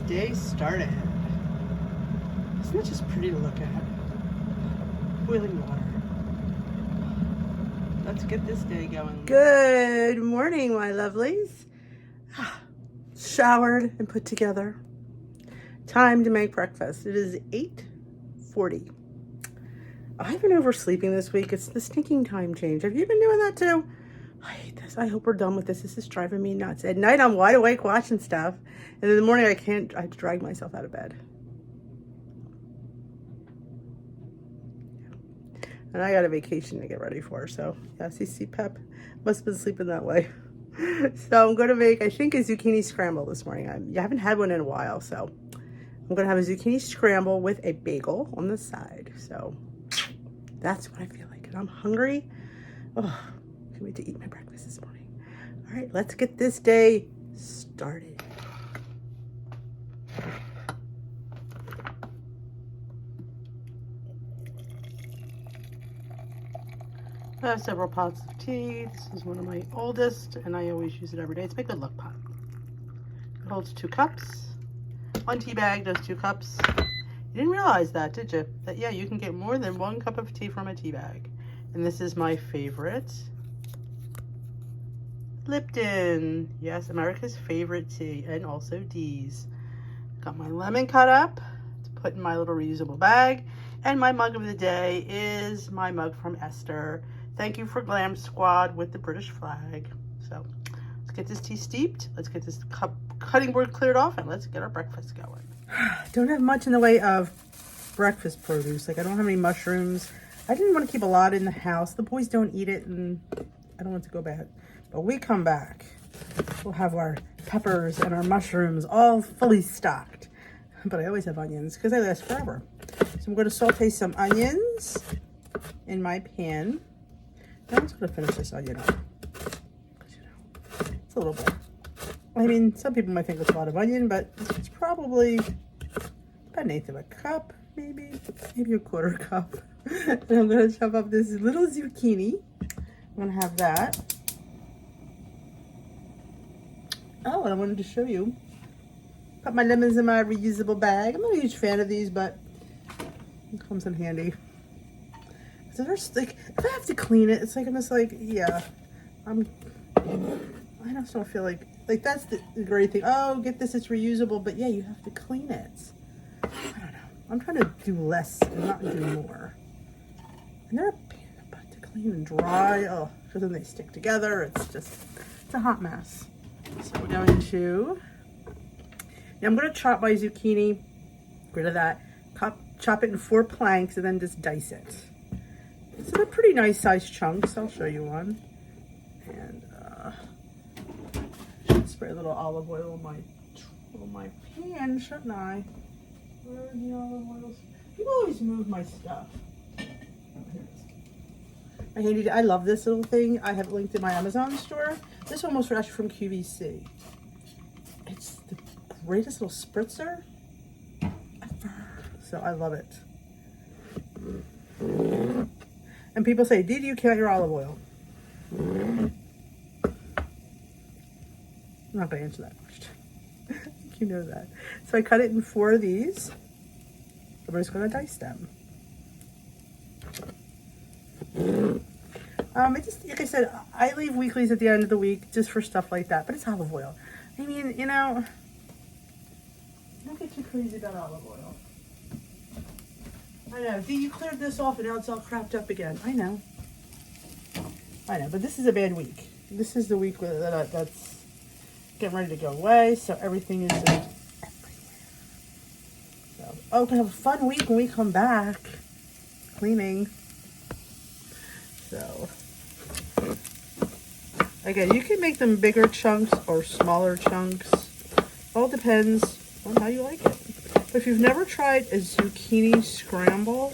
day started. Isn't it just pretty to look at? Boiling water. Let's get this day going. Good morning, my lovelies. Showered and put together. Time to make breakfast. It is 8:40. I've been oversleeping this week. It's the stinking time change. Have you been doing that too? I hate this. I hope we're done with this. This is driving me nuts. At night, I'm wide awake watching stuff. And in the morning, I have to drag myself out of bed. And I got a vacation to get ready for. So, yeah, see, Sept must have been sleeping that way. So I'm going to make, I think, a zucchini scramble this morning. I haven't had one in a while. So I'm going to have a zucchini scramble with a bagel on the side. So that's what I feel like. And I'm hungry. Oh, can't wait to eat my breakfast this morning. All right, let's get this day started. I have several pots of tea. This is one of my oldest, and I always use it every day. It's my good luck pot. It holds 2 cups. 1 tea bag does 2 cups. You didn't realize that, did you? That, yeah, you can get more than 1 cup of tea from a tea bag. And this is my favorite. Lipton. Yes, America's favorite tea, and also Dee's. Got my lemon cut up to put in my little reusable bag. And my mug of the day is my mug from Esther. Thank you for Glam Squad with the British flag. So let's get this tea steeped. Let's get this cutting board cleared off, and let's get our breakfast going. Don't have much in the way of breakfast produce. Like, I don't have any mushrooms. I didn't want to keep a lot in the house. The boys don't eat it, and I don't want it to go bad. But we come back, we'll have our peppers and our mushrooms all fully stocked. But I always have onions because they last forever. So I'm going to saute some onions in my pan. Now I'm just going to finish this onion up. It's a little bit. I mean, some people might think it's a lot of onion, but it's probably about 1/8 of a cup, maybe a 1/4 cup. And I'm going to chop up this little zucchini. I'm going to have that. Oh, and I wanted to show you. Put my lemons in my reusable bag. I'm not a huge fan of these, but it comes in handy. So there's like, if I have to clean it, it's like I'm just like, yeah, I just don't feel like that's the great thing. Oh, get this, it's reusable, but yeah, you have to clean it. I don't know. I'm trying to do less and not do more. And they're a pain in the butt to clean and dry. Oh, because then they stick together. It's a hot mess. So we're going to. Now I'm going to chop my zucchini, get rid of that, chop it in 4 planks, and then just dice it. So they're pretty nice sized chunks. I'll show you one. And spray a little olive oil on my pan, shouldn't I? Where are the olive oils? People always move my stuff. Oh, here it is. I love this little thing. I have it linked in my Amazon store. This one was actually from QVC. It's the greatest little spritzer ever. So I love it. And people say, did you count your olive oil? I'm not going to answer that question. You know that. So I cut it in 4 of these. And we're just going to dice them. Like I said, I leave weeklies at the end of the week just for stuff like that. But it's olive oil. I mean, you know, don't get too crazy about olive oil. I know. You cleared this off and now it's all crapped up again. I know. But this is a bad week. This is the week that's getting ready to go away. So everything is everywhere. So, we're going to have a fun week when we come back. Cleaning. So, again, you can make them bigger chunks or smaller chunks. All depends on how you like it. But if you've never tried a zucchini scramble,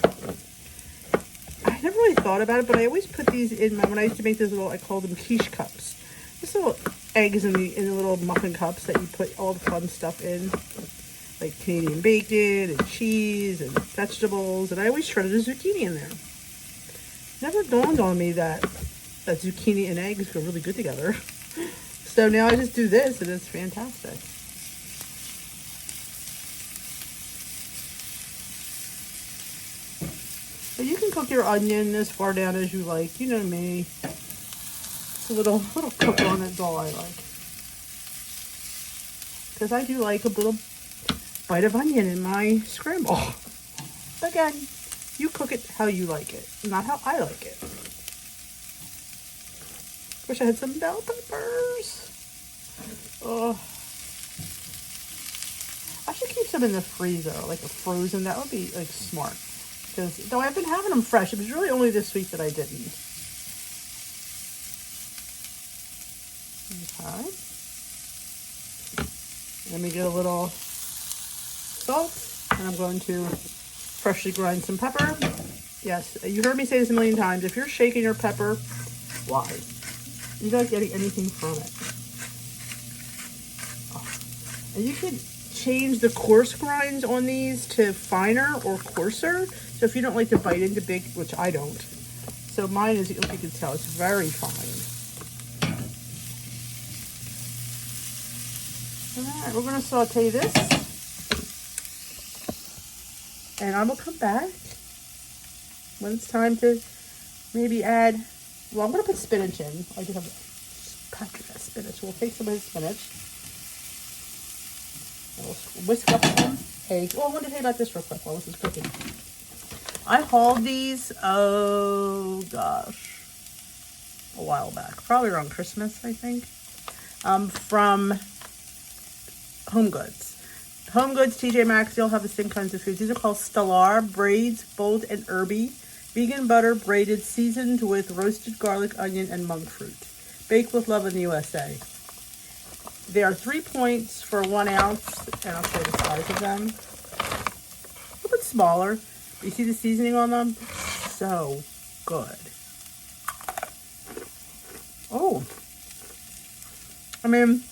I never really thought about it, but I always put these in when I used to make these little, I call them quiche cups. Just little eggs in the little muffin cups that you put all the fun stuff in, like Canadian bacon and cheese and vegetables, and I always shredded a zucchini in there. Never dawned on me that zucchini and eggs go really good together. So now I just do this, and it's fantastic. your onion as far down as you like. You know me. It's a little cook on it is all I like. Because I do like a little bite of onion in my scramble. Again, you cook it how you like it, not how I like it. Wish I had some bell peppers. Oh. I should keep some in the freezer, like a frozen. That would be like smart. Because though I've been having them fresh, it was really only this week that I didn't. Okay. Let me get a little salt, and I'm going to freshly grind some pepper. Yes, you heard me say this a million times. If you're shaking your pepper, why? You're not getting anything from it. Oh. And you can change the coarse grinds on these to finer or coarser. So if you don't like to bite into big, which I don't. So mine is, if you can tell, it's very fine. All right, we're going to saute this. And I will come back when it's time to maybe add, well, I'm going to put spinach in. I do have a pack of that spinach. We'll take some of the spinach. We'll whisk up some eggs. Oh, I want to tell you about this real quick while this is cooking. I hauled these, oh gosh, a while back. Probably around Christmas, I think. From Home Goods. Home Goods, TJ Maxx, they'll have the same kinds of foods. These are called Stellar, braids, bold, and herby. Vegan butter, braided, seasoned with roasted garlic, onion, and monk fruit. Baked with love in the USA. They are 3 points for 1 ounce, and I'll show you the size of them. A little bit smaller. You see the seasoning on them? So good. Oh. I mean,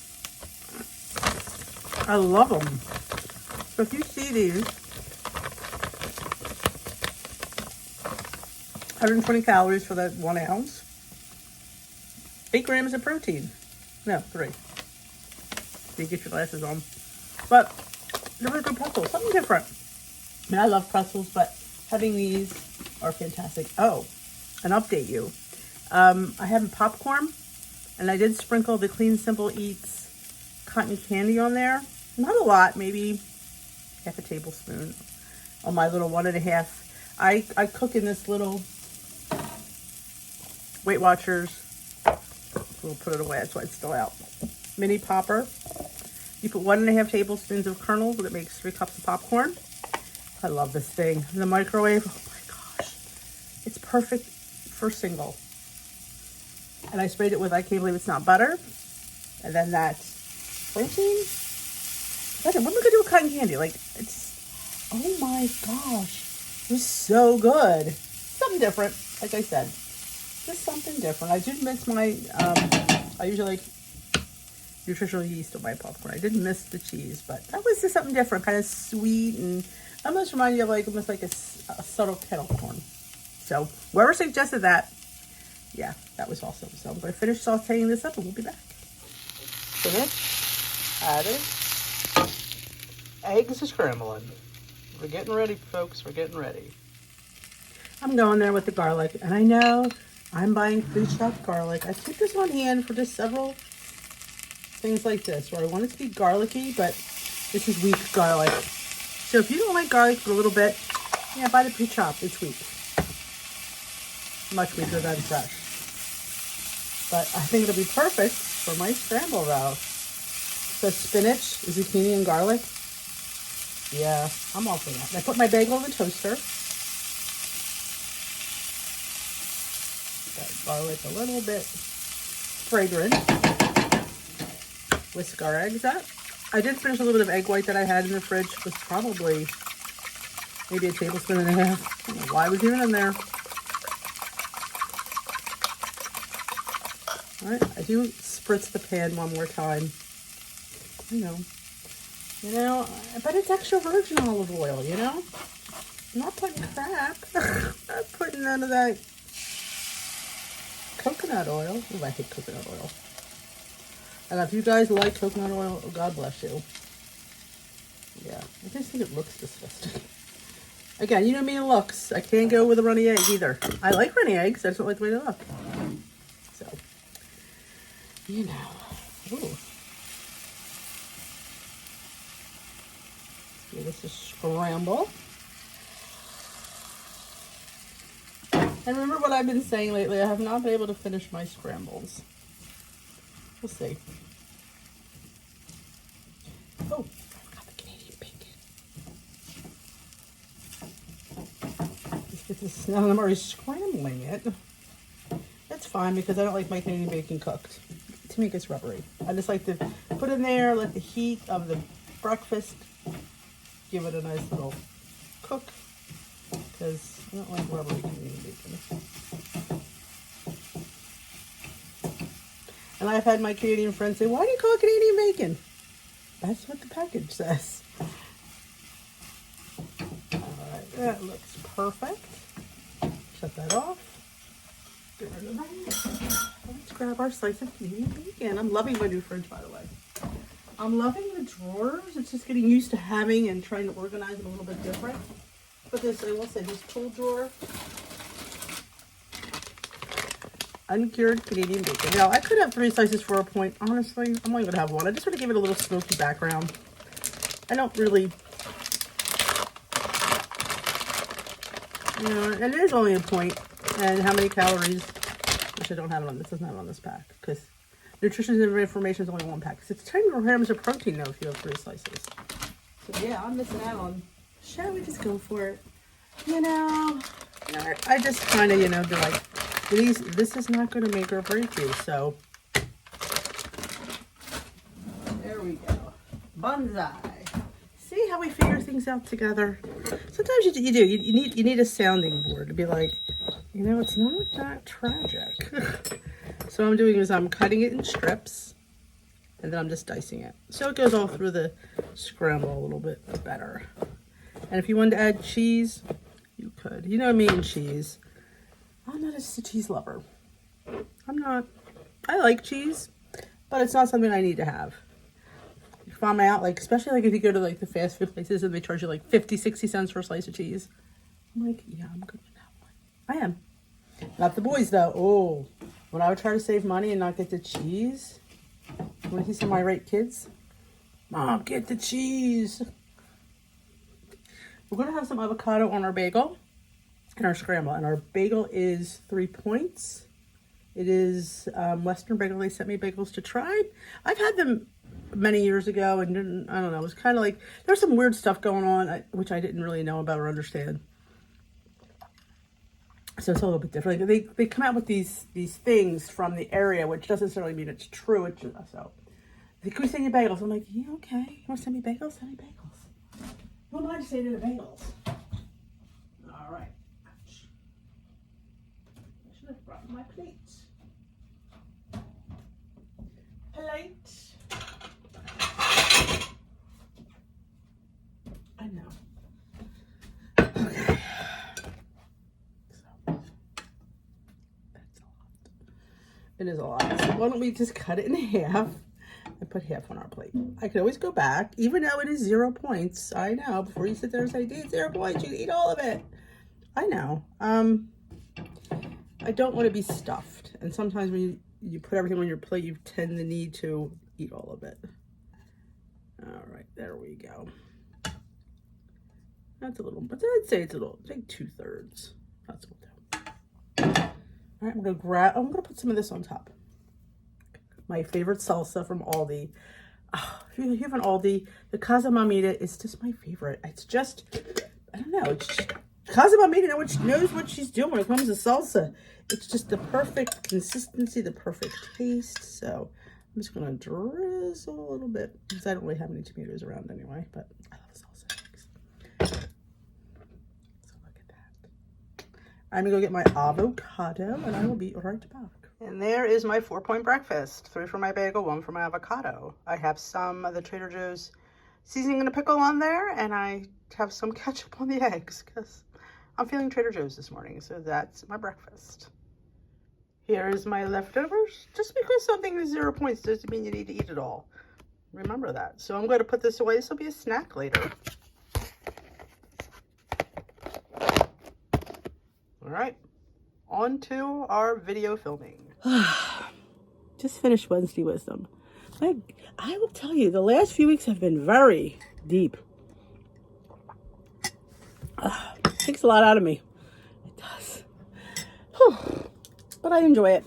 I love them. So if you see these, 120 calories for that 1 ounce. 8 grams of protein. No, 3. So you get your glasses on. But they're really good pretzels. Something different. I mean, I love pretzels, but having these are fantastic. Oh, and update you. I have popcorn, and I did sprinkle the Clean Simple Eats cotton candy on there. Not a lot, maybe half a tablespoon on my little 1.5. I cook in this little Weight Watchers. We'll put it away, that's why it's still out. Mini popper. You put 1.5 tablespoons of kernels, and it makes 3 cups of popcorn. I love this thing. In the microwave, oh my gosh. It's perfect for single. And I sprayed it with, I can't believe it's not butter. And then that protein. What am I gonna do with cotton candy? Like, it's, oh my gosh. It was so good. Something different, like I said. Just something different. I did miss my, I usually like nutritional yeast on my popcorn. I did miss the cheese, but that was just something different. Kind of sweet and almost remind you of like almost like a subtle kettle corn. So whoever suggested that, yeah, that was awesome. So I'm going to finish sauteing this up and we'll be back. Spinach added. Eggs are scrambling. We're getting ready, folks. We're getting ready. I'm going there with the garlic, and I know I'm buying food chopped garlic. I keep this on hand for just several things like this, where I want it to be garlicky, but this is weak garlic. So if you don't like garlic for a little bit, yeah, buy the pre-chopped. It's weak. Much weaker than fresh. But I think it'll be perfect for my scramble though. So spinach, zucchini, and garlic. Yeah, I'm all for that. I put my bagel in the toaster. Got garlic a little bit fragrant. Whisk our eggs up. I did finish a little bit of egg white that I had in the fridge. It was probably maybe a tablespoon and a half. I don't know why I was even in there. All right, I do spritz the pan one more time. You know, but it's extra virgin olive oil, you know? I'm not putting crap. I'm not putting none of that coconut oil. Oh, I hate coconut oil. And if you guys like coconut oil, oh, God bless you. Yeah, I just think it looks disgusting. Again, you know me in looks. I can't go with a runny egg either. I like runny eggs. I just don't like the way they look. So, you know. Ooh. Let's give this a scramble. And remember what I've been saying lately, I have not been able to finish my scrambles. We'll see. Oh, I forgot the Canadian bacon. Let's get this, now I'm already scrambling it. That's fine because I don't like my Canadian bacon cooked. To me it gets rubbery. I just like to put it in there, let the heat of the breakfast give it a nice little cook. Because I don't like rubbery Canadian bacon. And I've had my Canadian friends say, why do you call it Canadian bacon? That's what the package says. Alright, that looks perfect. Shut that off. Get rid of that. Let's grab our slice of Canadian bacon. I'm loving my new fridge, by the way. I'm loving the drawers. It's just getting used to having and trying to organize them a little bit different. But this, I will say, this tool drawer, uncured Canadian bacon. Now, I could have 3 slices for a point. Honestly, I'm only going to have 1. I just want to give it a little smoky background. I don't really, you know, and it is only a point. And how many calories, which I don't have it on this, doesn't have it on this pack. Because nutrition information is only 1 pack. It's 10 grams of protein, though, if you have 3 slices. So, yeah, I'm missing out on. Shall we just go for it? You know, I just kind of, you know, be like, this is not going to make or break you, so. There we go. Bonsai. See how we figure things out together? Sometimes you do. You need a sounding board to be like, you know, it's not that tragic. So what I'm doing is I'm cutting it in strips, and then I'm just dicing it. So it goes all through the scramble a little bit better. And if you wanted to add cheese, you could. You know me and cheese. I'm not a cheese lover. I'm not. I like cheese, but it's not something I need to have. If I'm out, like, especially like if you go to like the fast food places and they charge you like 50, 60 cents for a slice of cheese. I'm like, yeah, I'm good with that one. I am. Not the boys though. Oh, when I would try to save money and not get the cheese, when you see some irate kids, Mom, get the cheese. We're going to have some avocado on our bagel and our scramble. And our bagel is 3 points. It is Western Bagel. They sent me bagels to try. I've had them many years ago and didn't, I don't know. It was kind of like, there's some weird stuff going on, which I didn't really know about or understand. So it's a little bit different. They come out with these things from the area, which doesn't necessarily mean it's true. It's just, so, can we send you bagels? I'm like, yeah, okay. You want to send me bagels? Send me bagels. Who am I to say to the bagels? All right. Ouch. I should have brought my plate. I know. Okay. So, that's a lot. It is a lot. So why don't we just cut it in half? I put half on our plate. I could always go back, even though it is 0 points. I know. Before you sit there and say, "Dude, 0 points, you can eat all of it." I know. I don't want to be stuffed. And sometimes when you put everything on your plate, you tend to need to eat all of it. All right, there we go. That's a little, but I'd say it's a little, like 2/3. That's what we'll do. All right, I'm gonna put some of this on top. My favorite salsa from Aldi. Oh, if you have an Aldi, the Casa Mamita is just my favorite. It's just, I don't know, it's just, Casa Mamita knows what she's doing when it comes to salsa. It's just the perfect consistency, the perfect taste. So I'm just gonna drizzle a little bit because I don't really have any tomatoes around anyway, but I love salsa. So look at that. I'm gonna go get my avocado and I will be right back. And there is my 4-point breakfast. 3 for my bagel, 1 for my avocado. I have some of the Trader Joe's seasoning and a pickle on there, and I have some ketchup on the eggs because I'm feeling Trader Joe's this morning. So that's my breakfast. Here is my leftovers. Just because something is 0 points doesn't mean you need to eat it all. Remember that. So I'm going to put this away. This will be a snack later. right, on to our video filming. Just finished Wednesday Wisdom. I will tell you, the last few weeks have been very deep. Takes a lot out of me. It does. Whew. But I enjoy it.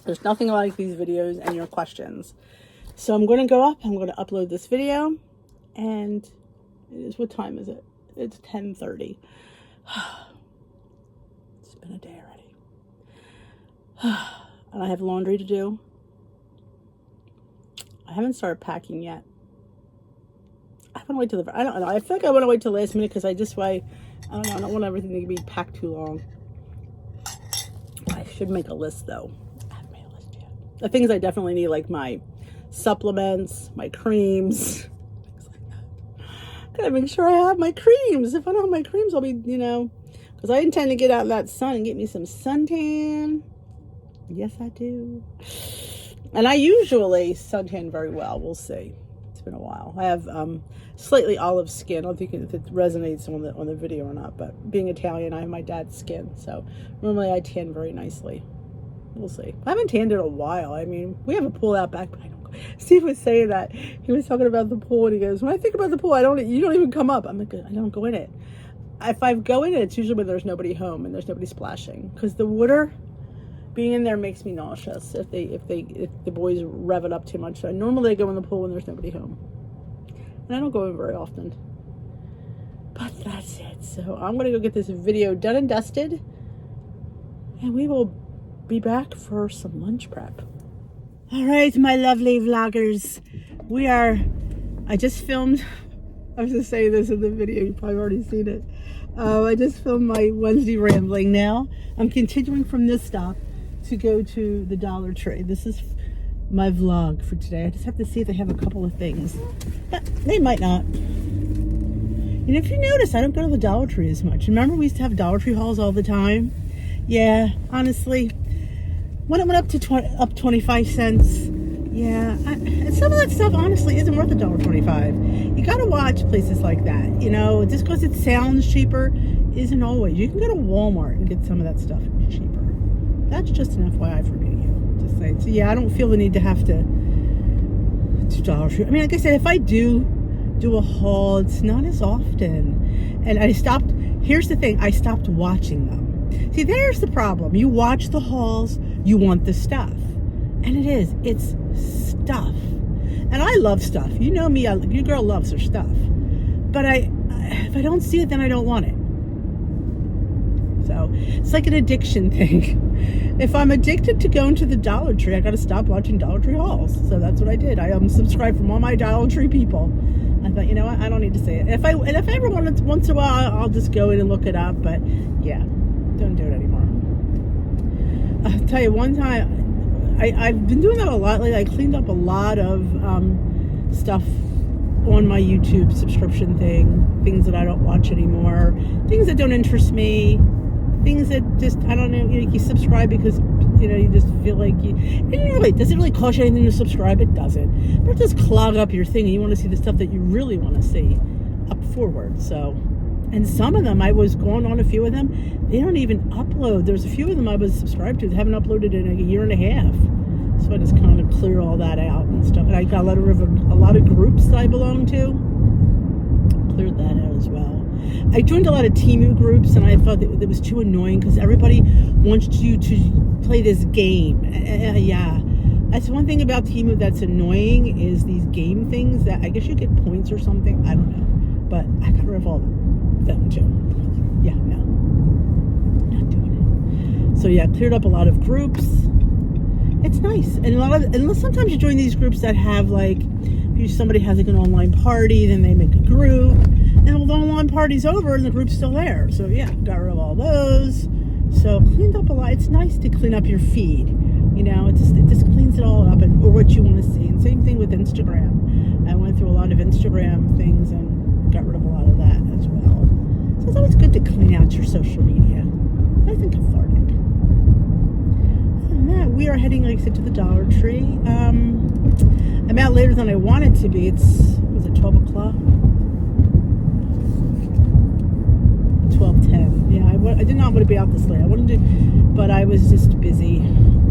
There's nothing like these videos and your questions. So I'm going to go up. I'm going to upload this video. And it is, what time is it? It's 10:30. It's been a day already. And I have laundry to do. I haven't started packing yet. I want to wait till I don't know. I feel like I want to wait till the last minute because I don't want everything to be packed too long. I should make a list though. I haven't made a list yet. The things I definitely need, like my supplements, my creams, things like that. Gotta make sure I have my creams. If I don't have my creams, I'll be, because I intend to get out in that sun and get me some suntan. Yes, I do. And I usually suntan very well. We'll see. It's been a while. I have slightly olive skin. I don't think if it resonates on the video or not, but being Italian, I have my dad's skin. So normally I tan very nicely. We'll see. I haven't tanned in a while. I mean, we have a pool out back, but I don't go. Steve was saying that. He was talking about the pool, and he goes, when I think about the pool, you don't even come up. I'm like, I don't go in it. If I go in it, it's usually when there's nobody home and there's nobody splashing. Because the water being in there makes me nauseous if the boys rev it up too much. So normally I go in the pool when there's nobody home. And I don't go in very often. But that's it. So I'm going to go get this video done and dusted. And we will be back for some lunch prep. All right, my lovely vloggers. I just filmed, I was going to say this in the video. You've probably already seen it. I just filmed my Wednesday rambling now. I'm continuing from this stop to go to the Dollar Tree. This is my vlog for today. I just have to see if they have a couple of things, but they might not. And if you notice, I don't go to the Dollar Tree as much. Remember, we used to have Dollar Tree hauls all the time. Yeah, honestly, when it went up 25 cents, yeah, and some of that stuff honestly isn't worth $1.25. You gotta watch places like that. Just because it sounds cheaper isn't always. You can go to Walmart and get some of that stuff cheaper. That's just an FYI for me. Just saying. So yeah, I don't feel the need to have to do Dollar Tree. I mean, like I said, if I do a haul, it's not as often. And here's the thing, I stopped watching them. See, there's the problem. You watch the hauls, you want the stuff. And it's stuff. And I love stuff. You know me, your girl loves her stuff. But if I don't see it, then I don't want it. So it's like an addiction thing. If I'm addicted to going to the Dollar Tree, I got to stop watching Dollar Tree hauls. So that's what I did. I unsubscribed from all my Dollar Tree people. I thought, you know what? I don't need to see it. If I ever once in a while, I'll just go in and look it up. But yeah, don't do it anymore. I'll tell you, one time, I've been doing that a lot lately. I cleaned up a lot of stuff on my YouTube subscription thing. Things that I don't watch anymore. Things that don't interest me. Things that just, I don't know, you subscribe because, you just feel like does it really cost you anything to subscribe? It doesn't. But it just clog up your thing and you want to see the stuff that you really want to see up forward. So, and some of them, I was going on a few of them, they don't even upload. There's a few of them I was subscribed to that haven't uploaded in a year and a half. So I just kind of clear all that out and stuff. And I got a lot of groups that I belong to. Cleared that out as well. I joined a lot of Temu groups, and I thought that it was too annoying because everybody wants you to play this game. Yeah, that's one thing about Temu that's annoying is these game things that I guess you get points or something. I don't know, but I got rid of all of them too. Yeah, no, not doing it. So yeah, cleared up a lot of groups. It's nice, and sometimes you join these groups that have if somebody has an online party, then they make a group. And the online party's over and the group's still there. So yeah, got rid of all those. So cleaned up a lot. It's nice to clean up your feed. It just cleans it all up or what you want to see. And same thing with Instagram. I went through a lot of Instagram things and got rid of a lot of that as well. So it's always good to clean out your social media. Nice and cathartic. Other than that, we are heading, like I said, to the Dollar Tree. I'm out later than I wanted to be. Was it 12 o'clock? 12:10. Yeah, I did not want to be out this late. I wanted to, but I was just busy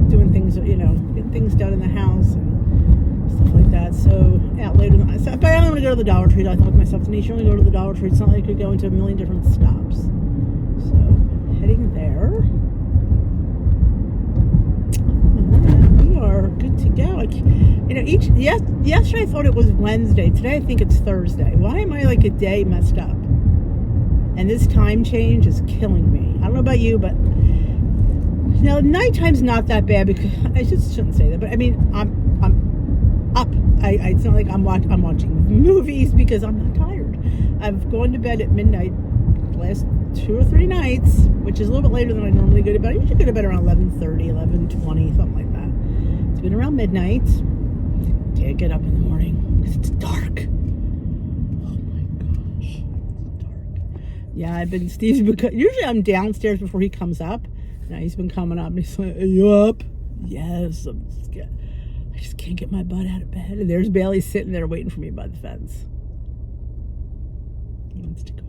doing things, getting things done in the house and stuff like that. So out later than I but I only want to go to the Dollar Tree. I thought to myself, Denise, you only go to the Dollar Tree. It's not like you could go into a million different stops. So heading there. We are good to go. Yesterday I thought it was Wednesday. Today I think it's Thursday. Why am I like a day messed up? And this time change is killing me. I don't know about you, but nighttime's not that bad because I just shouldn't say that. But I mean, I'm up. It's not like I'm watching movies because I'm not tired. I've gone to bed at midnight last 2 or 3 nights, which is a little bit later than I normally go to bed. I usually go to bed around 11:30, 11:20, something like that. It's been around midnight. Can't get up in the morning because it's dark. Oh my gosh, it's dark. Yeah, usually I'm downstairs before he comes up. Now he's been coming up and he's like, "Are you up?" Yes, I just can't get my butt out of bed. And there's Bailey sitting there waiting for me by the fence. He wants to go out.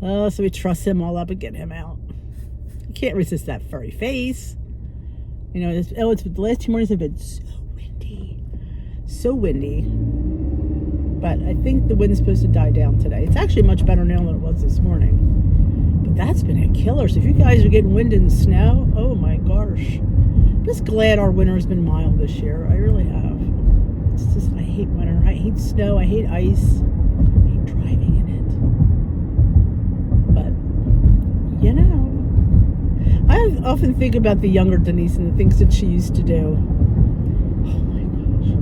Oh, so we truss him all up and get him out. You can't resist that furry face. It's the last 2 mornings have been so windy. But I think the wind's supposed to die down today. It's actually much better now than it was this morning. But that's been a killer. So if you guys are getting wind and snow, oh my gosh. I'm just glad our winter has been mild this year. I really have. It's just, I hate winter. I hate snow. I hate ice. I hate driving in it. But, I often think about the younger Denise and the things that she used to do. Oh my gosh.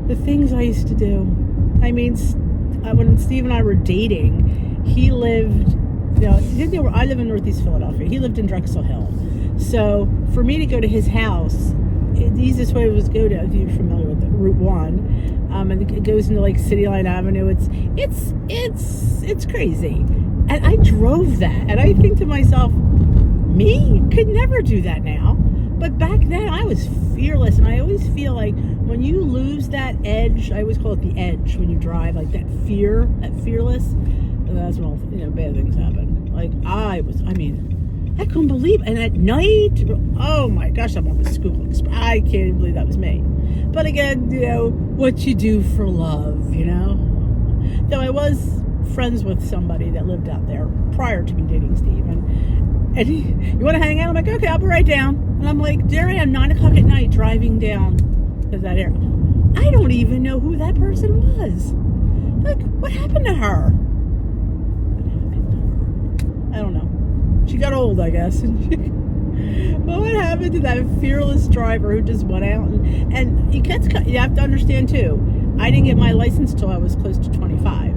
The things I used to do. I mean, when Steve and I were dating, he lived, I live in Northeast Philadelphia. He lived in Drexel Hill. So for me to go to his house, the easiest way was go to, if you're familiar with Route 1, and it goes into like City Line Avenue. It's crazy. And I drove that, and I think to myself, me could never do that now. But back then I was fearless, and I always feel like when you lose that edge, I always call it the edge when you drive, like that fearless, and that's when all bad things happen. Like I couldn't believe it. And at night, oh my gosh, I'm on the school express. I can't believe that was me. But again, what you do for love, Though I was friends with somebody that lived out there prior to me dating Steve, and you want to hang out? I'm like, okay, I'll be right down. And I'm like, there I am, 9 o'clock at night, driving down to that area. I don't even know who that person was. Like, what happened to her? I don't know. She got old, I guess. Well, what happened to that fearless driver who just went out? And you have to understand, too, I didn't get my license till I was close to 25.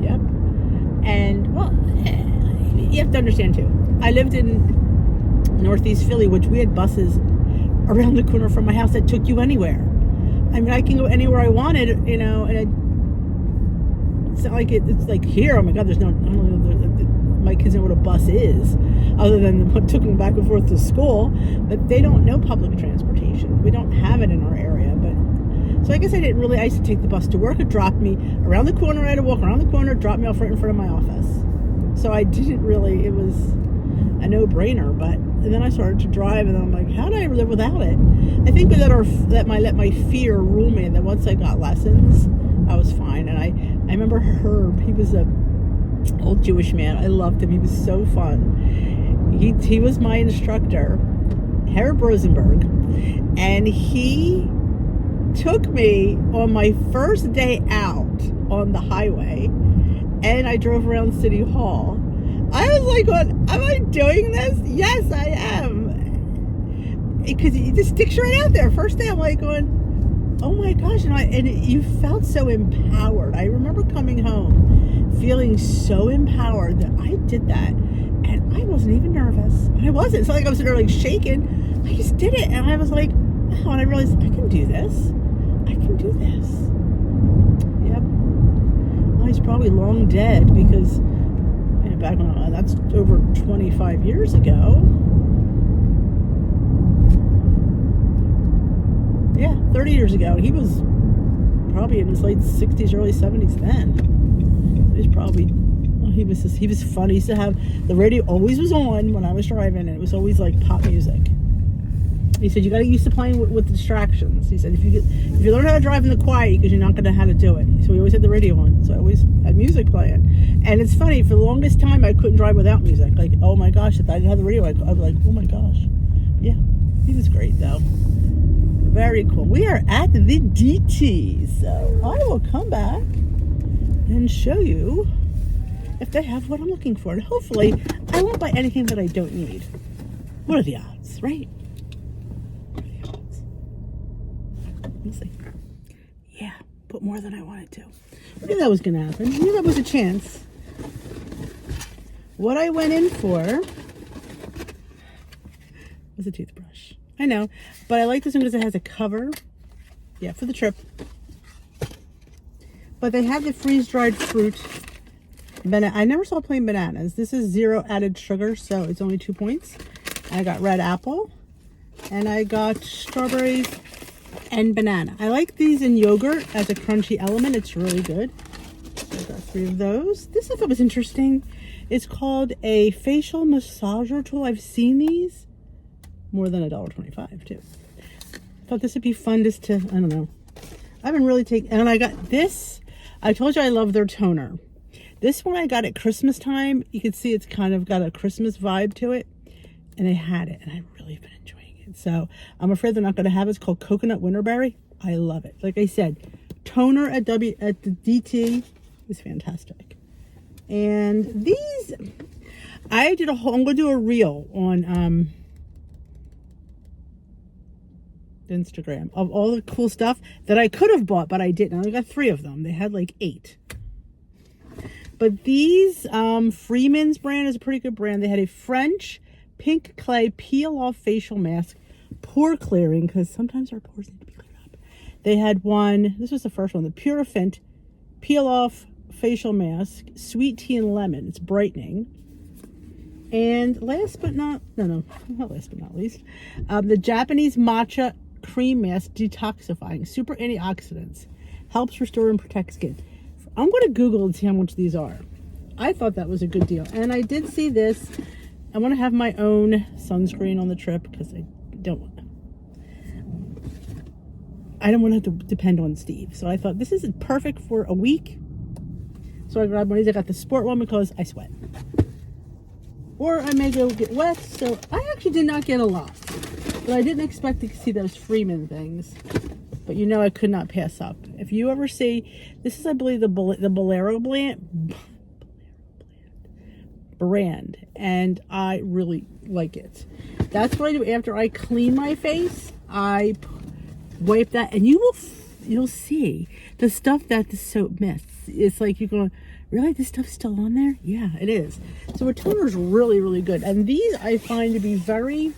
Yep. And, well, you have to understand, too, I lived in Northeast Philly, which we had buses around the corner from my house that took you anywhere. I mean, I can go anywhere I wanted, and it's not like it's like here, oh my God, I don't know, my kids know what a bus is, other than what took them back and forth to school, but they don't know public transportation. We don't have it in our area, so I guess I used to take the bus to work. It dropped me around the corner. I had to walk around the corner, drop me off right in front of my office. So I didn't really, it was a no-brainer, and then I started to drive, and I'm like, how did I live without it? I think that let my fear rule me, and then once I got lessons, I was fine. And I remember Herb, he was an old Jewish man. I loved him. He was so fun. He was my instructor, Herb Rosenberg, and he took me on my first day out on the highway, and I drove around City Hall. I was like, am I doing this? Yes, I am. Because it just sticks you right out there. First day, I'm like going, oh my gosh. And you felt so empowered. I remember coming home feeling so empowered that I did that. And I wasn't even nervous. I wasn't. It's not like I was sitting there like shaking. I just did it. And I was like, wow. And I realized I can do this. I can do this. Yep. Well, he's probably long dead because back when that's over 25 years ago. Yeah, 30 years ago. He was probably in his late 60s, early 70s then. He's probably, he was funny. He used to have the radio always was on when I was driving, and it was always like pop music. He said you got to get used to playing with distractions. He said if you learn how to drive in the quiet, because you're not going to know how to do it. So we always had the radio on. So I always had music playing. And it's funny, for the longest time I couldn't drive without music. Like, oh my gosh, if I didn't have the radio, I'd be like, oh my gosh. Yeah, he was great though. Very cool. We are at the DT, so I will come back and show you if they have what I'm looking for. And hopefully I won't buy anything that I don't need. What are the odds, right? Let's see. Yeah, put more than I wanted to. I knew that was going to happen. I knew that was a chance. What I went in for was a toothbrush. I know, but I like this one because it has a cover. Yeah, for the trip. But they have the freeze-dried fruit. I never saw plain bananas. This is 0 added sugar, so it's only 2 points. I got red apple. And I got strawberries and banana. I like these in yogurt as a crunchy element. It's really good. So I got 3 of those. This I thought was interesting. It's called a facial massager tool. I've seen these. More than $1.25 too. Thought this would be fun just to, I don't know. I've been really taking, and I got this. I told you I love their toner. This one I got at Christmas time. You can see it's kind of got a Christmas vibe to it. And they had it, and I've really been enjoying it. So I'm afraid they're not going to have it. It's called Coconut Winterberry. I love it. Like I said, toner at the DT is fantastic. And these, I'm going to do a reel on Instagram of all the cool stuff that I could have bought, but I didn't. I only got 3 of them. They had like 8. But these, Freeman's brand is a pretty good brand. They had a French pink clay peel off facial mask, pore clearing, because sometimes our pores need to be cleared up. They had one, this was the first one, the Purifint peel off facial mask, sweet tea and lemon. It's brightening. And last but not least, the Japanese matcha cream mask, detoxifying, super antioxidants, helps restore and protect skin. I'm going to Google and see how much these are. I thought that was a good deal. And I did see this. I want to have my own sunscreen on the trip because I don't want to have to depend on Steve. So I thought this is perfect for a week. So I grabbed one of these. I got the sport one because I sweat. Or I may go get wet. So I actually did not get a lot. But I didn't expect to see those Freeman things. But you know I could not pass up. If you ever see, this is I believe the Bolero brand, and I really like it. That's what I do after I clean my face. I wipe that, and you'll see the stuff that the soap missed. It's like you're going, really, this stuff's still on there? Yeah, it is. So a toner is really, really good, and these I find to be very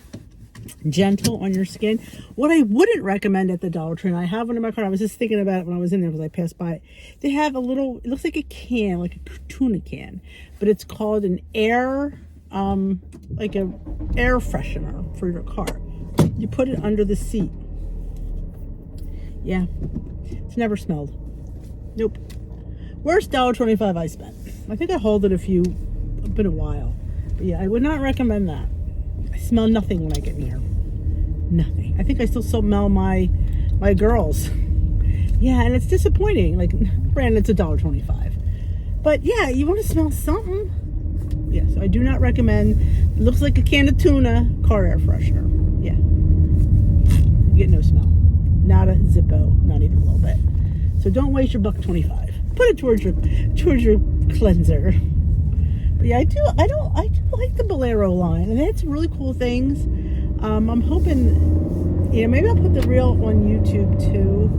gentle on your skin. What I wouldn't recommend at the Dollar Tree, and I have one in my car, I was just thinking about it when I was in there because I passed by it. They have a little, it looks like a can, like a tuna can, but it's called an air, like a air freshener for your car. You put it under the seat. Yeah, it's never smelled. Nope. Worst $1.25 I spent. I think I hauled it been a while. But yeah, I would not recommend that. I smell nothing when I get near. Nothing. I think I still smell my girls. Yeah, and it's disappointing. Like, granted, it's $1.25. But yeah, you want to smell something. Yeah, so I do not recommend. It looks like a can of tuna car air freshener. Yeah. You get no smell. Not a zippo. Not even a little bit. So don't waste your $1.25. Put it towards your cleanser. But yeah, I do like the Bolero line, and it's really cool things. I'm hoping, maybe I'll put the reel on YouTube too.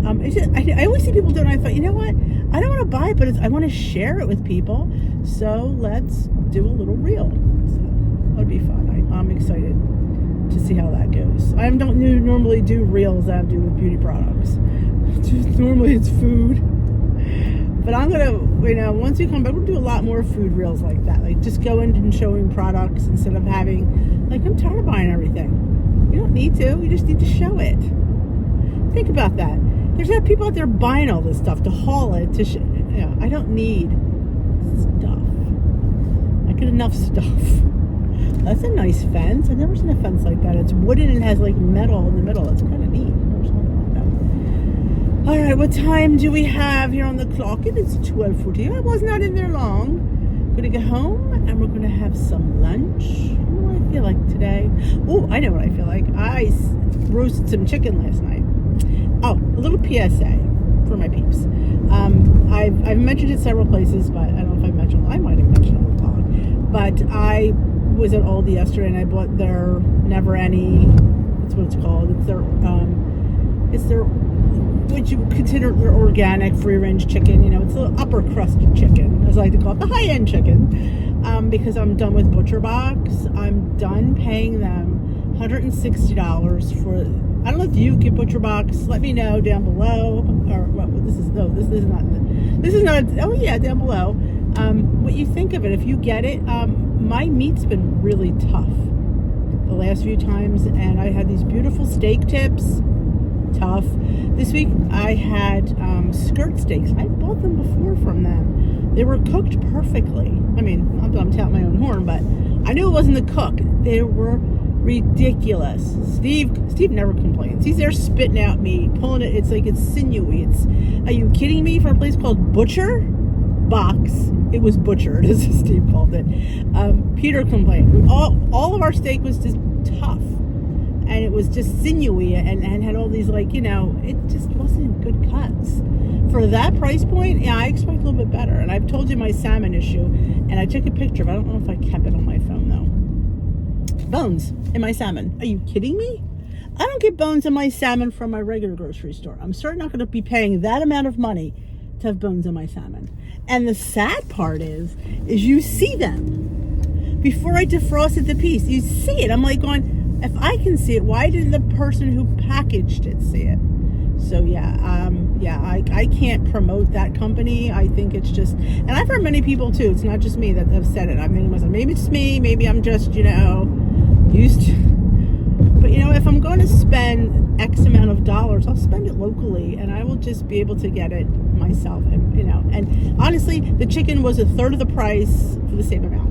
I always see people do it, and I thought, you know what? I don't want to buy it, but I want to share it with people. So let's do a little reel. So that would be fun. I'm excited to see how that goes. I don't normally do reels that I do with beauty products. Normally it's food. But I'm going to, once we come back, we'll do a lot more food reels like that. Like just going and showing products instead of having, like, I'm tired of buying everything. You don't need to. You just need to show it. Think about that. There's people out there buying all this stuff to haul it. I don't need stuff. get enough stuff. That's a nice fence. I've never seen a fence like that. It's wooden and has like metal in the middle. It's kind of neat. Or something like that. All right, what time do we have here on the clock? It is 12:40. I was not in there long. Gonna go home and we're gonna have some lunch. I don't know what I feel like today. Oh, I know what I feel like. I roasted some chicken last night. Oh, a little PSA for my peeps. I've mentioned it several places, but I don't know if I mentioned. I might have mentioned it on the blog. But I was at Aldi yesterday and I bought their Never Any. That's what it's called. It's their what you consider their organic free range chicken. You know, it's the upper crusted chicken, as I like to call it, the high end chicken. Because I'm done with Butcher Box. I'm done paying them $160 for. I don't know if you get Butcher Box. Let me know down below. Or what this is? No, this is not. This is not. Oh yeah, down below. What you think of it? If you get it, my meat's been really tough the last few times, and I had these beautiful steak tips. Tough. This week I had skirt steaks. I bought them before from them. They were cooked perfectly. I mean, not that I'm touting my own horn, but I knew it wasn't the cook. They were ridiculous. Steve never complains. He's there spitting out meat, pulling it. It's like it's sinewy. Are you kidding me? For a place called Butcher Box, it was butchered, as Steve called it. Peter complained. All of our steak was just tough. And it was just sinewy and had all these, like, you know, it just wasn't good cuts. For that price point, yeah, I expect a little bit better. And I've told you my salmon issue, and I took a picture of it. I don't know if I kept it on my phone, though. Bones in my salmon. Are you kidding me? I don't get bones in my salmon from my regular grocery store. I'm certainly not going to be paying that amount of money to have bones in my salmon. And the sad part is you see them. Before I defrosted the piece, you see it. I'm like going, if I can see it, why didn't the person who packaged it see it? So I can't promote that company. I think it's just, and I've heard many people too. It's not just me that have said it. I'm thinking to myself, maybe it's me. Maybe I'm just, you know, used to. But you know, if I'm going to spend X amount of dollars, I'll spend it locally, and I will just be able to get it myself. And you know, and honestly, the chicken was a third of the price for the same amount.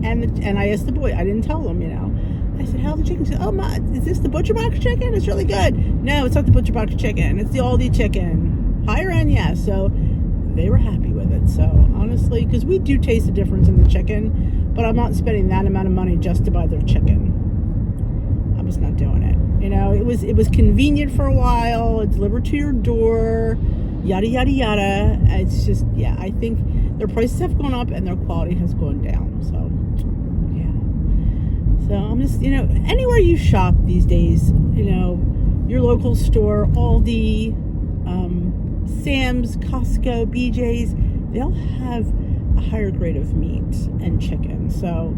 And I asked the boy. I didn't tell him, you know. I said, how's the chicken? She said, oh, Ma, is this the Butcher Box chicken? It's really good. No, it's not the Butcher Box chicken. It's the Aldi chicken. Higher end, yeah. So they were happy with it. So honestly, because we do taste the difference in the chicken, but I'm not spending that amount of money just to buy their chicken. I'm just not doing it. You know, it was convenient for a while. It delivered to your door. Yada, yada, yada. It's just, yeah, I think their prices have gone up and their quality has gone down. So So I'm just, you know, anywhere you shop these days, you know, your local store, Aldi, Sam's, Costco, BJ's, they all have a higher grade of meat and chicken. So,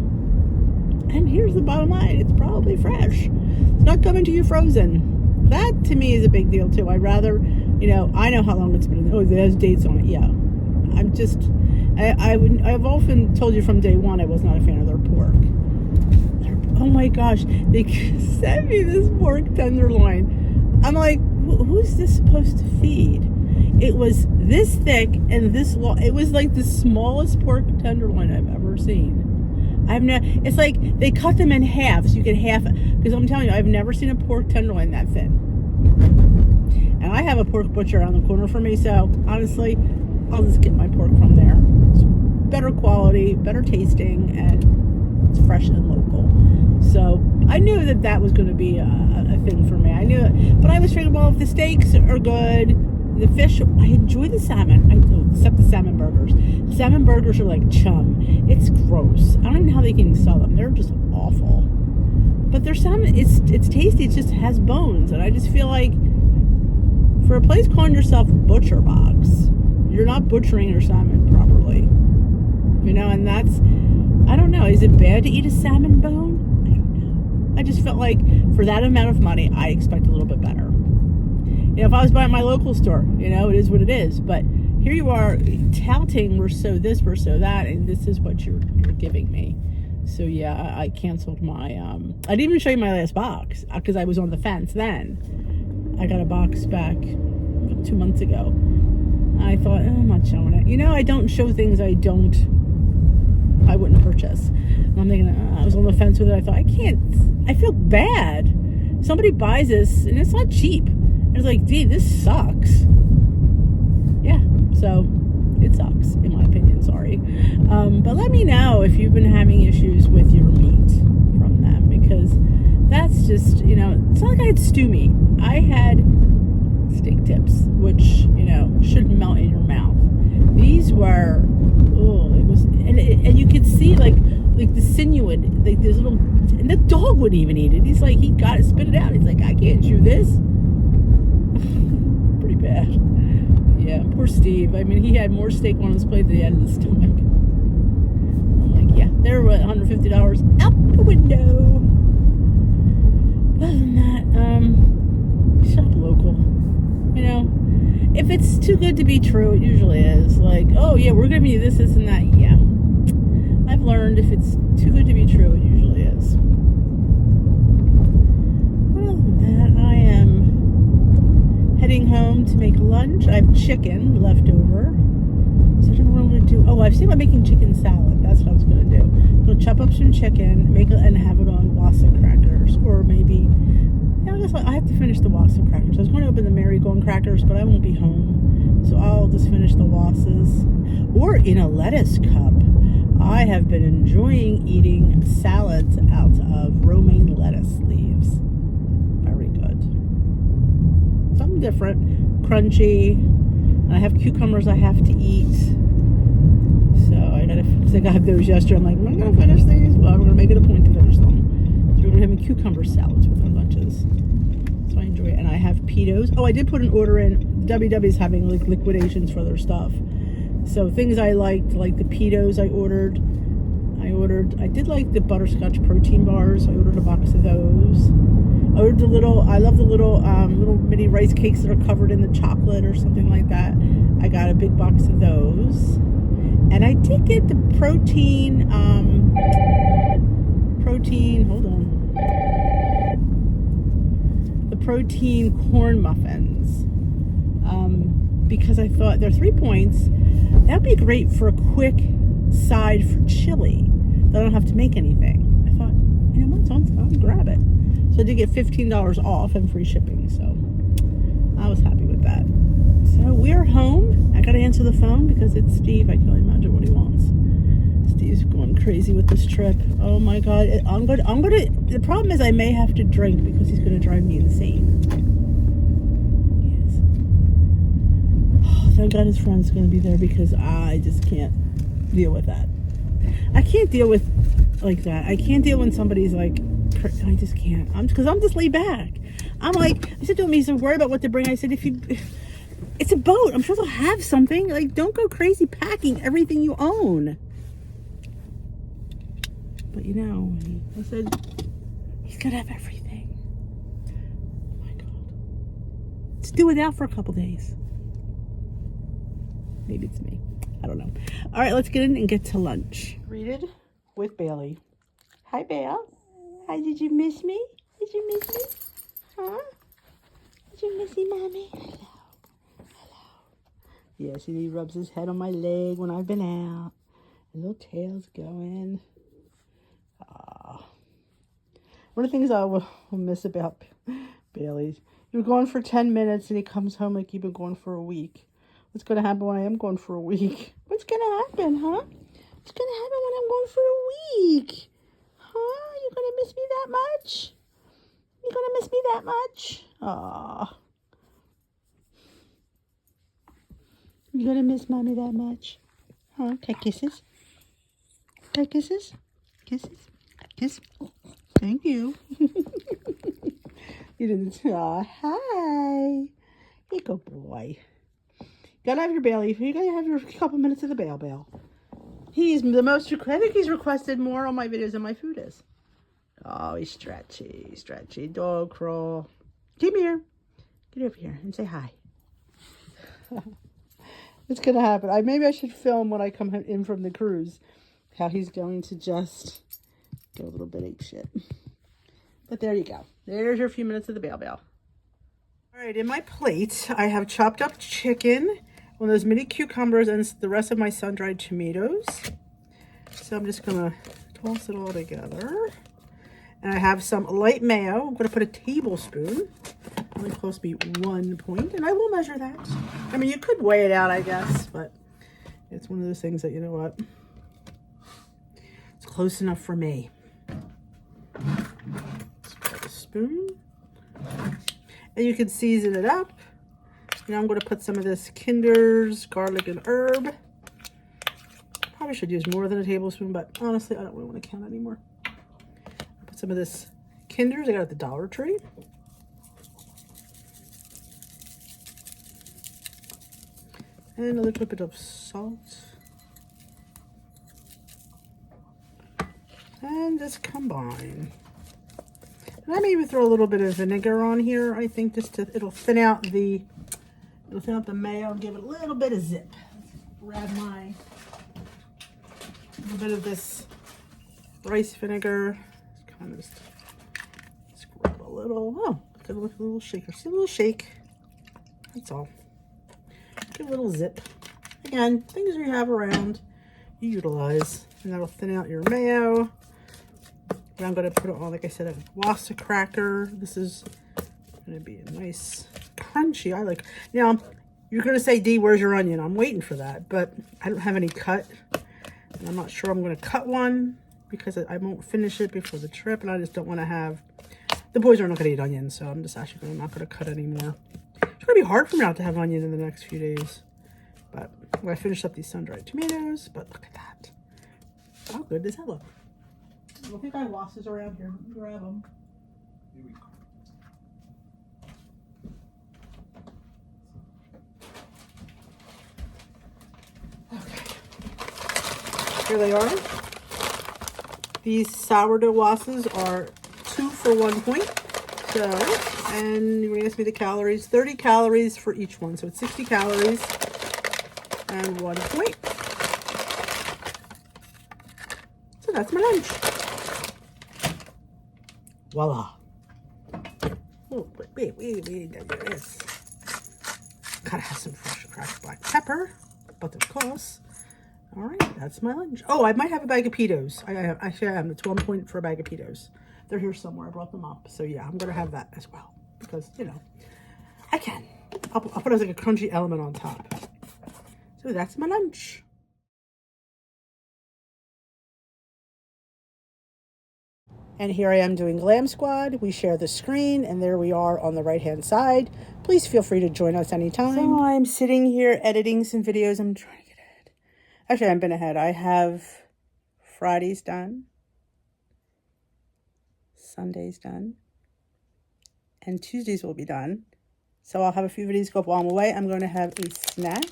and here's the bottom line, it's probably fresh. It's not coming to you frozen. That to me is a big deal too. I'd rather, you know, I know how long it's been. Oh, there's dates on it. Yeah. I'm just, I've often told you from day one I was not a fan of their pork. Oh my gosh, they sent me this pork tenderloin. I'm like, who's this supposed to feed? It was this thick and this long. It was like the smallest pork tenderloin I've ever seen. It's like they cut them in half so you get half. Because I'm telling you, I've never seen a pork tenderloin that thin. And I have a pork butcher around the corner from me, so honestly, I'll just get my pork from there. It's better quality, better tasting, and it's fresh and local. So I knew that was going to be a thing for me. I knew it, but I was thinking, well, if the steaks are good, the fish, I enjoy the salmon. Except the salmon burgers. Salmon burgers are like chum. It's gross. I don't even know how they can sell them. They're just awful. But their salmon, it's tasty. It just has bones, and I just feel like for a place calling yourself Butcher Box, you're not butchering your salmon properly. You know, and that's, I don't know. Is it bad to eat a salmon bone? I don't know. I just felt like for that amount of money, I expect a little bit better. You know, if I was buying my local store, you know, it is what it is. But here you are touting, we're so this, we're so that, and this is what you're giving me. So yeah, I canceled my, I didn't even show you my last box because I was on the fence then. I got a box back 2 months ago. I thought, oh, I'm not showing it. You know, I don't show things I don't I wouldn't purchase. And I'm thinking, I was on the fence with it. I thought, I feel bad. Somebody buys this and it's not cheap. And it's like, gee, this sucks. Yeah, so it sucks, in my opinion, sorry. But let me know if you've been having issues with your meat from them, because that's just, you know, it's not like I had stew meat. I had steak tips, which, you know, should melt in your mouth. These were, oh, it was, and you could see like the sinuid, like this little, and the dog wouldn't even eat it. He's like, he got it, spit it out. He's like, I can't chew this. Pretty bad. Yeah, poor Steve. I mean, he had more steak on his plate at the end of the stomach. I'm like, yeah, they're $150 out the window. Other than that, shop local. You know, if it's too good to be true, it usually is. Like, oh yeah, we're giving you this, this, and that. Yeah, I've learned if it's too good to be true, it usually is. Other than that, I am heading home to make lunch. I have chicken left over. So I don't know what I'm going to do. Oh, I was thinking about making chicken salad. That's what I was going to do. I'm going to chop up some chicken, make it, and have it on Wassa crackers. Or maybe, yeah, I guess I have to finish the Wassa crackers. I was going to open the marigold crackers, but I won't be home. So I'll just finish the Wassas. Or in a lettuce cup. I have been enjoying eating salads out of romaine lettuce leaves. Very good. Something different, crunchy, and I have cucumbers I have to eat, so I gotta have those yesterday. I'm like, am I gonna finish these? Well, I'm gonna make it a point to finish them. So we're gonna have cucumber salads with our lunches, so I enjoy it. And I have pitos. Oh, I did put an order in. WW's having like liquidations for their stuff, so things I liked, like the pitos I ordered. I did like the butterscotch protein bars. I ordered a box of those. I ordered I love the little mini rice cakes that are covered in the chocolate or something like that. I got a big box of those. And I did get the protein, hold on. The protein corn muffins. Because I thought they're 3 points. That'd be great for a quick side for chili. I don't have to make anything. I thought, you know what, I'll grab it. So I did get $15 off and free shipping, so I was happy with that. So we're home. I gotta answer the phone because it's Steve. I can only imagine what he wants. Steve's going crazy with this trip. Oh my God. The problem is I may have to drink because he's gonna drive me insane. Yes. Oh, thank God his friend's gonna be there because I just can't deal with that. I can't deal with like that. I can't deal when somebody's like, I just can't. Because I'm just laid back. I'm like, I said to him, he said, worry about what to bring. I said, it's a boat. I'm sure they'll have something. Like, don't go crazy packing everything you own. But you know, I said, he's gonna have everything. Oh my God. Let's do it out for a couple days. Maybe it's me. I don't know. All right, let's get in and get to lunch. Greeted with Bailey. Hi, Belle. Hi, did you miss me? Did you miss me? Huh? Did you miss me, Mommy? Hello. Hello. Yeah, see, he rubs his head on my leg when I've been out. And little tail's going. One of the things I will miss about Bailey's, you're going for 10 minutes and he comes home like you've been going for a week. What's going to happen when I am going for a week? What's going to happen, huh? What's going to happen when I'm going for a week? Huh? You going to miss me that much? You going to miss me that much? Aw. You going to miss Mommy that much? Huh? Okay, kisses. Okay, kisses. Kisses. Kiss. Thank you. You didn't. Aw, hi. Hey, good boy. Gotta have your Bailey. You gotta have your couple minutes of the Bale. He's the most, I think he's requested more on my videos than my food is. Oh, he's stretchy dog crawl. Come here. Get over here and say hi. It's gonna happen. Maybe I should film when I come in from the cruise how he's going to just go a little bit ape shit. But there you go. There's your few minutes of the Bale. All right, in my plate, I have chopped up chicken, one of those mini cucumbers, and the rest of my sun-dried tomatoes. So I'm just gonna toss it all together. And I have some light mayo. I'm gonna put a tablespoon. Only cost me 1 point, and I will measure that. I mean, you could weigh it out, I guess, but it's one of those things that, you know what, it's close enough for me. Let's grab a spoon. And you can season it up. Now I'm going to put some of this Kinder's garlic and herb. Probably should use more than a tablespoon, but honestly, I don't really want to count anymore. Put some of this Kinder's I got at the Dollar Tree. And a little bit of salt. And just combine. And I may even throw a little bit of vinegar on here. I think just to, it'll thin out the mayo and give it a little bit of zip. Let's grab my little bit of this rice vinegar. Just kind of just scrub a little. Oh, look at a little shaker. See a little shake. That's all. Give a little zip. Again, things you have around, you utilize, and that'll thin out your mayo. And I'm going to put it on, like I said, a Wassa cracker. This is going to be a nice crunchy. I like. Now, you're going to say, Dee, where's your onion? I'm waiting for that, but I don't have any cut, and I'm not sure I'm going to cut one because I won't finish it before the trip, and I just don't want to have. The boys are not going to eat onions, so I'm just actually not going to cut anymore. It's going to be hard for me not to have onion in the next few days. But when I finish up these sun-dried tomatoes, but look at that. How good does that look? I don't think I have Wassas around here. Let me grab them. Okay. Here they are. These sourdough Wassas are 2 for 1 point. So, and you're going to ask me the calories. 30 calories for each one. So it's 60 calories and 1 point. So that's my lunch. Voila. Oh, wait, gotta do this. Gotta have some fresh cracked black pepper, but of course. All right, that's my lunch. Oh, I might have a bag of Pitos. Actually, I have. It's 1 point for a bag of Pitos. They're here somewhere. I brought them up. So yeah, I'm going to have that as well. Because, you know, I can. I'll put it as like a crunchy element on top. So that's my lunch. And here I am doing Glam Squad. We share the screen, and there we are on the right-hand side. Please feel free to join us anytime. So I'm sitting here editing some videos. I'm trying to get ahead. Actually, I've been ahead. I have Fridays done. Sunday's done, and Tuesdays will be done. So I'll have a few videos go up while I'm away. I'm going to have a snack,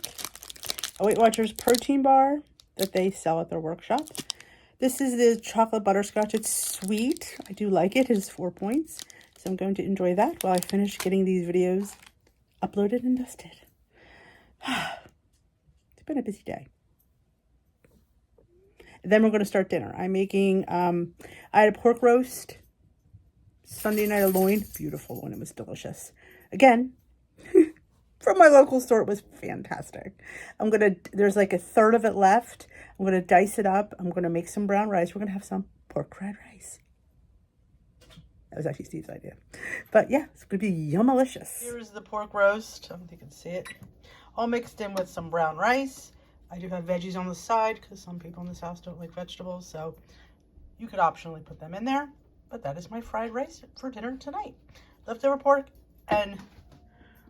a Weight Watchers protein bar that they sell at their workshop. This is the chocolate butterscotch. It's sweet. I do like it. It is 4 points. So I'm going to enjoy that while I finish getting these videos uploaded and dusted. It's been a busy day. And then we're going to start dinner. I'm making, I had a pork roast Sunday night, a loin. Beautiful loin. It was delicious. Again, from my local store, it was fantastic. There's like a third of it left. I'm going to dice it up. I'm going to make some brown rice. We're going to have some pork fried rice. That was actually Steve's idea. But yeah, it's going to be yum-alicious. Here's the pork roast. I don't think you can see it. All mixed in with some brown rice. I do have veggies on the side because some people in this house don't like vegetables. So you could optionally put them in there. But that is my fried rice for dinner tonight. Leftover pork and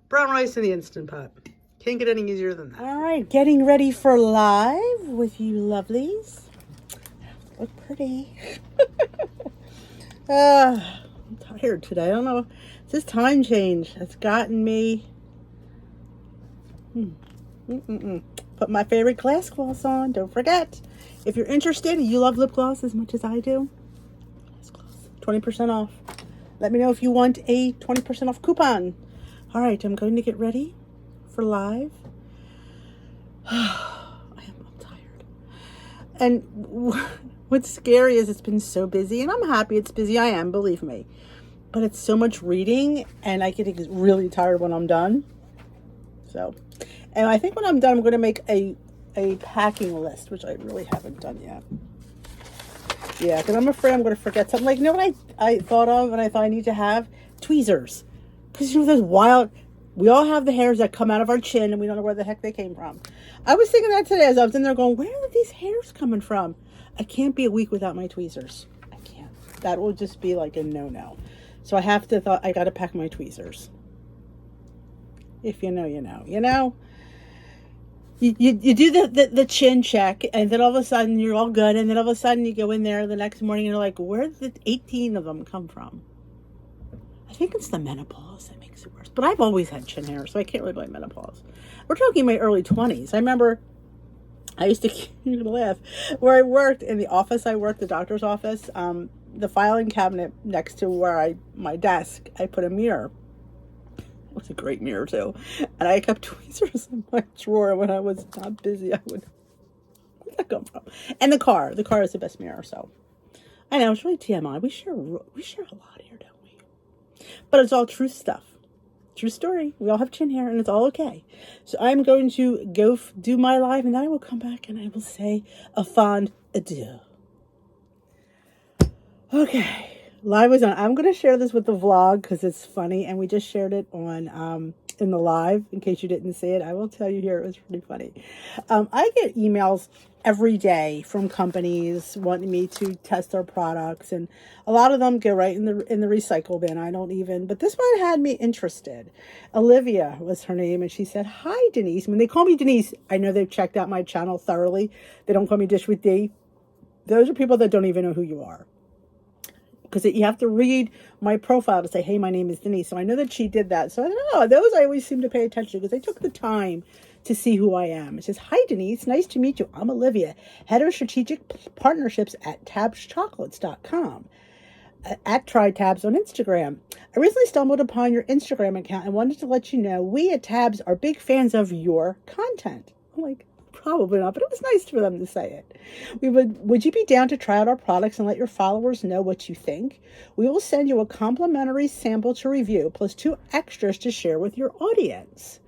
brown rice in the Instant Pot. Can't get any easier than that. All right, getting ready for live with you lovelies. Look pretty. I'm tired today. I don't know. It's this time change that's gotten me. Put my favorite glass gloss on. Don't forget. If you're interested and you love lip gloss as much as I do, 20% off. Let me know if you want a 20% off coupon. All right, I'm going to get ready for live. I'm tired. And what's scary is it's been so busy, and I'm happy it's busy. I am, believe me. But it's so much reading, and I get really tired when I'm done. So, and I think when I'm done, I'm going to make a packing list, which I really haven't done yet. Yeah, because I'm afraid I'm going to forget something. Like, you know what I thought of and I thought I need to have? Tweezers. Because, you know, those wild... We all have the hairs that come out of our chin and we don't know where the heck they came from. I was thinking that today as I was in there going, where are these hairs coming from? I can't be a week without my tweezers. I can't. That will just be like a no-no. So I have to thought I got to pack my tweezers. If you know, you know. You know? You do the chin check, and then all of a sudden you're all good, and then all of a sudden you go in there the next morning and you're like, where did 18 of them come from? I think it's the menopause that makes it worse. But I've always had chin hair, so I can't really blame menopause. We're talking my early 20s. I remember I used to, you're going to laugh, where I worked, in the office I worked, the doctor's office, the filing cabinet next to where my desk, I put a mirror. It was a great mirror too. And I kept tweezers in my drawer when I was not busy. Where'd that come from? And the car is the best mirror. So I know it's really TMI. We share a lot here, don't we? But it's all true stuff. True story. We all have chin hair and it's all okay. So I'm going to go do my live and then I will come back and I will say a fond adieu. Okay. Live was on. I'm going to share this with the vlog because it's funny, and we just shared it on in the live. In case you didn't see it, I will tell you here it was pretty funny. I get emails every day from companies wanting me to test their products, and a lot of them go right in the recycle bin. I don't even. But this one had me interested. Olivia was her name, and she said, "Hi, Denise." When they call me Denise, I know they've checked out my channel thoroughly. They don't call me Dish with D. Those are people that don't even know who you are. Because you have to read my profile to say, hey, my name is Denise. So I know that she did that. So I don't know. Those I always seem to pay attention to because they took the time to see who I am. It says, hi, Denise. Nice to meet you. I'm Olivia, head of strategic partnerships at tabschocolates.com, at TryTabs on Instagram. I recently stumbled upon your Instagram account and wanted to let you know we at Tabs are big fans of your content. I'm like, probably not, but it was nice for them to say it. Would you be down to try out our products and let your followers know what you think? We will send you a complimentary sample to review, plus 2 extras to share with your audience.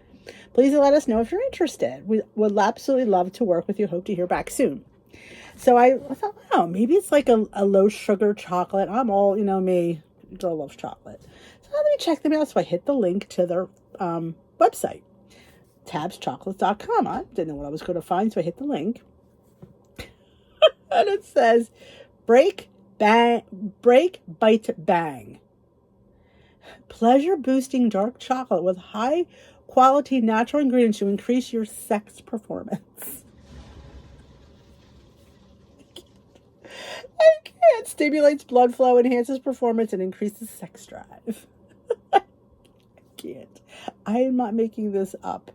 Please let us know if you're interested. We would absolutely love to work with you. Hope to hear back soon. So I thought, wow, maybe it's like a low sugar chocolate. I'm all, me, girl loves chocolate. So let me check them out. So I hit the link to their website. tabschocolates.com. I didn't know what I was going to find, so I hit the link. And it says, break, bite, bang. Pleasure-boosting dark chocolate with high-quality natural ingredients to increase your sex performance. I can't. Stimulates blood flow, enhances performance, and increases sex drive. I can't. I am not making this up.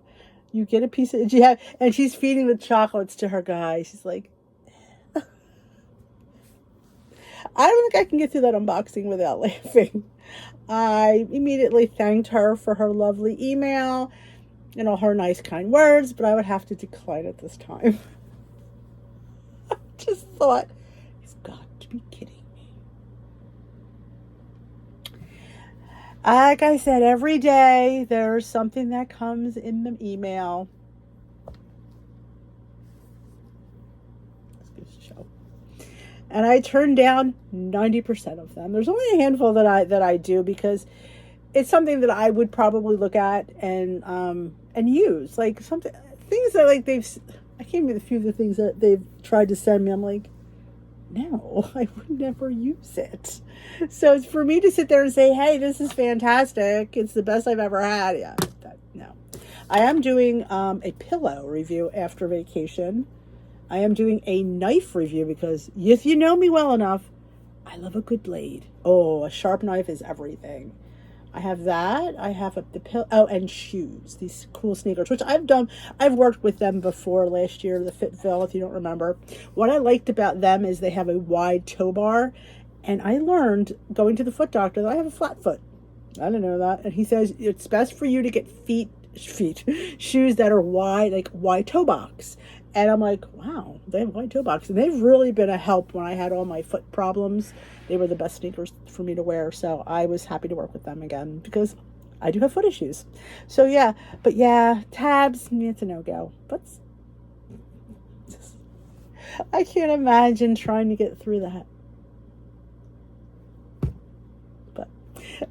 You get a piece of, and she's feeding the chocolates to her guy. She's like, I don't think I can get through that unboxing without laughing. I immediately thanked her for her lovely email and all her nice, kind words, but I would have to decline it this time. I just thought, he's got to be kidding me. Like I said, every day there's something that comes in the email. Let's give this a show. And I turn down 90% of them. There's only a handful that I do because it's something that I would probably look at and use. Like things that I can't even a few of the things that they've tried to send me. I'm like, no, I would never use it. So it's for me to sit there and say, hey, this is fantastic. It's the best I've ever had. Yeah, no. I am doing a pillow review after vacation. I am doing a knife review because if you know me well enough, I love a good blade. Oh, a sharp knife is everything. I have that. I have the pillow. Oh, and shoes. These cool sneakers, which I've worked with them before last year, the Fitville, if you don't remember. What I liked about them is they have a wide toe bar. And I learned going to the foot doctor that I have a flat foot. I didn't know that. And he says it's best for you to get shoes that are wide, like wide toe box. And I'm like, wow, they have wide toe box. And they've really been a help when I had all my foot problems. They were the best sneakers for me to wear. So I was happy to work with them again because I do have foot issues. So yeah, but yeah, Tabs, it's a no-go. But I can't imagine trying to get through that.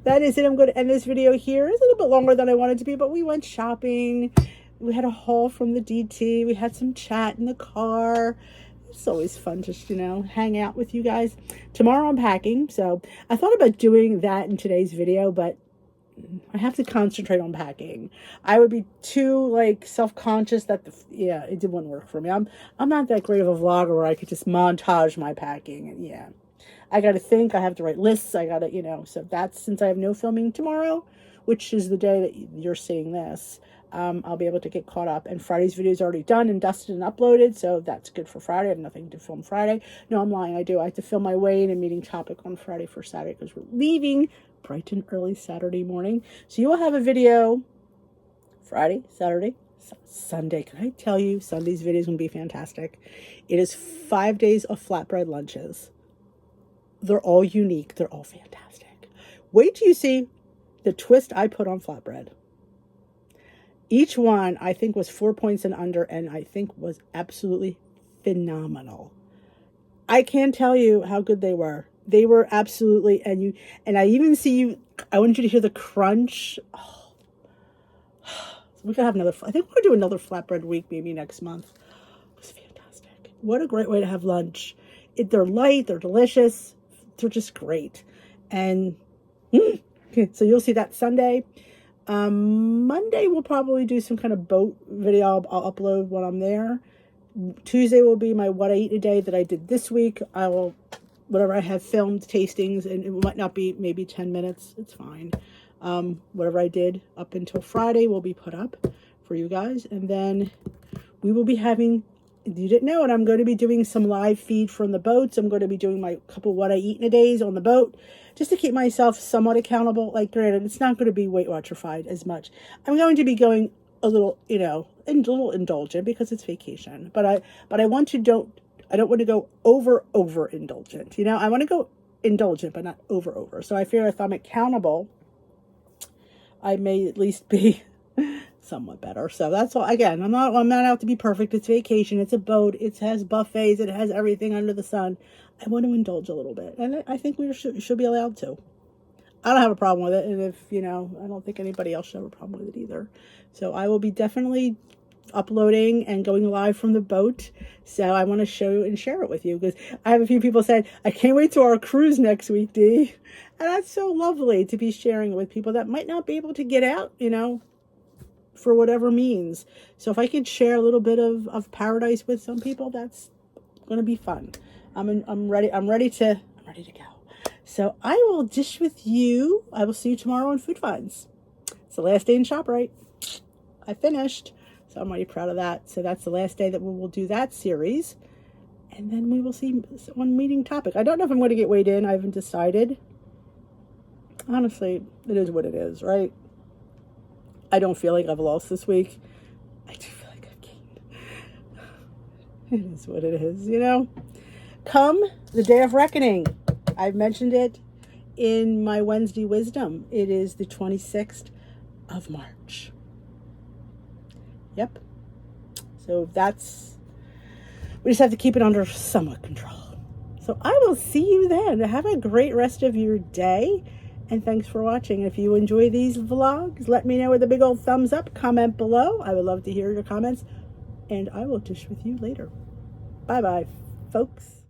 that is it. I'm going to end this video here. It's a little bit longer than I wanted to be, but we went shopping. We had a haul from the DT. We had some chat in the car. It's always fun to, hang out with you guys. Tomorrow I'm packing, so I thought about doing that in today's video, but I have to concentrate on packing. I would be too self-conscious that it wouldn't work for me. I'm not that great of a vlogger where I could just montage my packing, and I got to think. I have to write lists. I got to, so that's, since I have no filming tomorrow, which is the day that you're seeing this, I'll be able to get caught up. And Friday's video is already done and dusted and uploaded, so that's good for Friday. I have nothing to film Friday. No, I'm lying. I do. I have to film my way in and meeting topic on Friday for Saturday because we're leaving bright and early Saturday morning. So you will have a video Friday, Saturday, Sunday. Can I tell you, Sunday's video is going to be fantastic. It is 5 days of flatbread lunches. They're all unique. They're all fantastic. Wait till you see the twist I put on flatbread. Each one, I think, was 4 points and under, and I think was absolutely phenomenal. I can't tell you how good they were. They were absolutely, and I even see you, I want you to hear the crunch. Oh. We could have another, I think we're going to do another flatbread week maybe next month. It was fantastic. What a great way to have lunch. They're light, they're delicious, they're just great. And so you'll see that Sunday. Monday we'll probably do some kind of boat video. I'll upload when I'm there. Tuesday will be my what I eat a day that I did this week. I will, whatever I have filmed tastings, and it might not be maybe 10 minutes. It's fine. Whatever I did up until Friday will be put up for you guys. And then we will be having, you didn't know it, I'm going to be doing some live feed from the boats. I'm going to be doing my couple what I eat in a days on the boat, just to keep myself somewhat accountable. Granted, it's not going to be Weight Watcherified as much. I'm going to be going a little, a little indulgent because it's vacation. But I don't want to go over indulgent. I want to go indulgent, but not over. So I fear if I'm accountable, I may at least be somewhat better. So that's all. Again, I'm not out to be perfect. It's vacation. It's a boat. It has buffets. It has everything under the sun. I want to indulge a little bit, and I think we should be allowed to. I don't have a problem with it, and if I don't think anybody else should have a problem with it either. So I will be definitely uploading and going live from the boat. So I want to show and share it with you, because I have a few people said, I can't wait to our cruise next week, Dee. And that's so lovely to be sharing it with people that might not be able to get out, for whatever means. So if I could share a little bit of paradise with some people, that's going to be fun. I'm ready to go. So I will dish with you. I will see you tomorrow on Food Finds. It's the last day in ShopRite. I finished. So I'm really proud of that. So that's the last day that we will do that series. And then we will see one meeting topic. I don't know if I'm going to get weighed in. I haven't decided. Honestly, it is what it is, right? I don't feel like I've lost this week. I do feel like I've gained. It is what it is, Come the day of reckoning. I've mentioned it in my Wednesday wisdom. It is the 26th of March. Yep. So we just have to keep it under somewhat control. So I will see you then. Have a great rest of your day. And thanks for watching. If you enjoy these vlogs, let me know with a big old thumbs up. Comment below. I would love to hear your comments. And I will dish with you later. Bye-bye, folks.